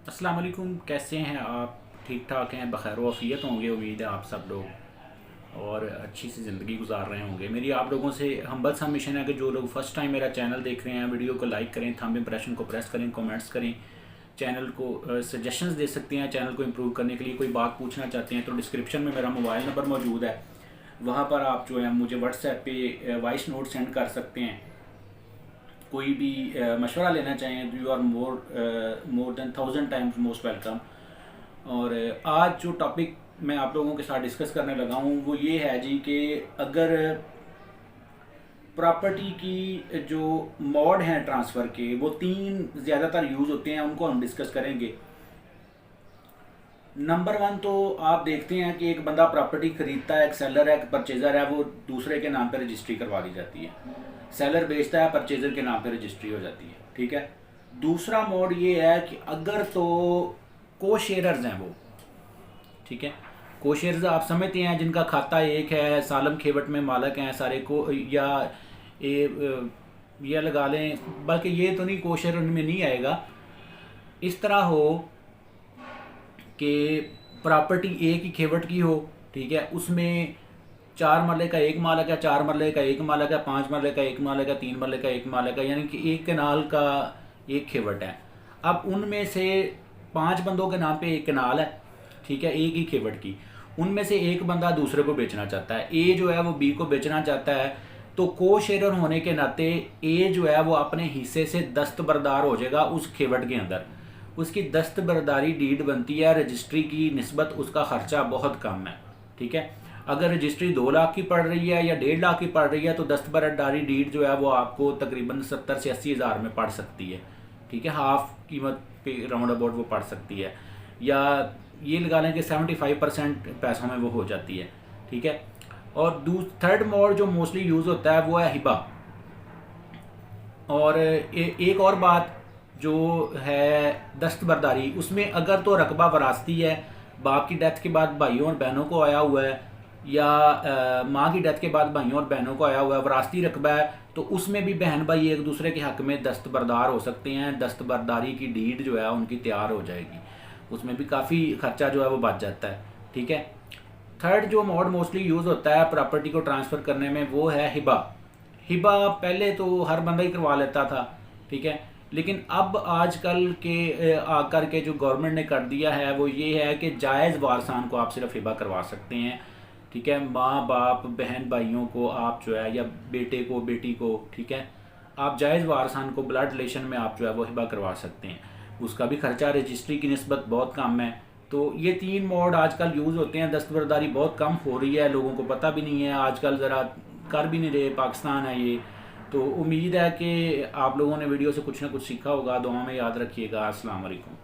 अस्सलाम वालेकुम। कैसे हैं आप? ठीक ठाक हैं, बखैर वफ़ियत होंगे। उम्मीद है आप सब लोग और अच्छी सी ज़िंदगी गुजार रहे होंगे। मेरी आप लोगों से हम्बल सा मिशन है कि जो लोग फ़र्स्ट टाइम मेरा चैनल देख रहे हैं, वीडियो को लाइक करें, थंब इम्प्रेशन को प्रेस करें, कमेंट्स करें, चैनल को सजेशंस दे सकते हैं। चैनल को इम्प्रूव करने के लिए कोई बात पूछना चाहते हैं तो डिस्क्रिप्शन में मेरा मोबाइल नंबर मौजूद है, वहाँ पर आप जो है मुझे व्हाट्सएप पे वॉइस नोट सेंड कर सकते हैं। कोई भी मशवरा लेना चाहें, you are more than 1000 times most welcome. और आज जो टॉपिक मैं आप लोगों के साथ डिस्कस करने लगा हूँ वो ये है जी कि अगर प्रॉपर्टी की जो मोड हैं ट्रांसफ़र के, वो तीन ज़्यादातर यूज़ होते हैं, उनको हम डिस्कस करेंगे। नंबर वन तो आप देखते हैं कि एक बंदा प्रॉपर्टी खरीदता है, एक सेलर है, एक परचेज़र है, वो दूसरे के नाम पर रजिस्ट्री करवा दी जाती है। सेलर बेचता है, परचेज़र के नाम पर रजिस्ट्री हो जाती है। ठीक है। दूसरा मोड ये है कि अगर तो को शेयरर्स हैं वो, ठीक है, को शेयर्स आप समझते हैं जिनका खाता एक है, सालम खेवट में मालक हैं सारे को, या लगा लें, बल्कि ये तो नहीं, को शेयर उनमें नहीं आएगा। इस तरह हो कि प्रॉपर्टी एक ही खेवट की हो, ठीक है, उसमें 4 मरले का एक मालक है, 4 मरले का एक मालक है, 5 मरले का एक मालक है, 3 मरले का एक मालक है, यानी कि एक कनाल का एक खेवट है। अब उनमें से 5 बंदों के नाम पे एक कनाल है, ठीक है, एक ही खेवट की। उनमें से एक बंदा दूसरे को बेचना चाहता है, ए जो है वो बी को बेचना चाहता है, तो को शेयर होने के नाते ए जो है वो अपने हिस्से से दस्तबरदार हो जाएगा उस खेवट के अंदर। उसकी दस्तबरदारी डीड बनती है, रजिस्ट्री की निस्बत उसका खर्चा बहुत कम है। ठीक है। अगर रजिस्ट्री 2 लाख की पड़ रही है या 1.5 लाख की पड़ रही है तो दस्तबरदारी डीड जो है वो आपको तकरीबन 70 से 80 हज़ार में पड़ सकती है। ठीक है, हाफ कीमत पे राउंड अबाउट वो पड़ सकती है, या ये लगा लें कि 75% पैसों में वो हो जाती है। ठीक है। और थर्ड मोड जो मोस्टली यूज़ होता है वो है हिबा। और एक और बात जो है दस्तबरदारी, उसमें अगर तो रकबा वरासती है, बाप की डेथ के बाद भाइयों और बहनों को आया हुआ है, या माँ की डेथ के बाद भाइयों और बहनों को आया हुआ है, वरासती रकबा है, तो उसमें भी बहन भाई एक दूसरे के हक़ में दस्तबरदार हो सकते हैं। दस्तबरदारी की डीड जो है उनकी तैयार हो जाएगी, उसमें भी काफ़ी खर्चा जो है वो बच जाता है। ठीक है। थर्ड जो मोड मोस्टली यूज़ होता है प्रॉपर्टी को ट्रांसफ़र करने में वो है हिबा। हिबा पहले तो हर बंदा ही करवा लेता था, ठीक है, लेकिन अब आजकल के आकर के जो गवर्नमेंट ने कर दिया है वो ये है कि जायज़ वारसान को आप सिर्फ हिबा करवा सकते हैं। ठीक है, माँ बाप बहन भाइयों को आप जो है, या बेटे को बेटी को, ठीक है, आप जायज़ वारसान को ब्लड रिलेशन में आप जो है वो हिबा करवा सकते हैं। उसका भी खर्चा रजिस्ट्री की निस्बत बहुत कम है। तो ये तीन मोड आजकल यूज़ होते हैं। दस्तबरदारी बहुत कम हो रही है, लोगों को पता भी नहीं है, आजकल ज़रा कर भी नहीं रहे, पाकिस्तान है ये। तो उम्मीद है कि आप लोगों ने वीडियो से कुछ ना कुछ सीखा होगा। दुआ में याद रखिएगा। अस्सलाम वालेकुम।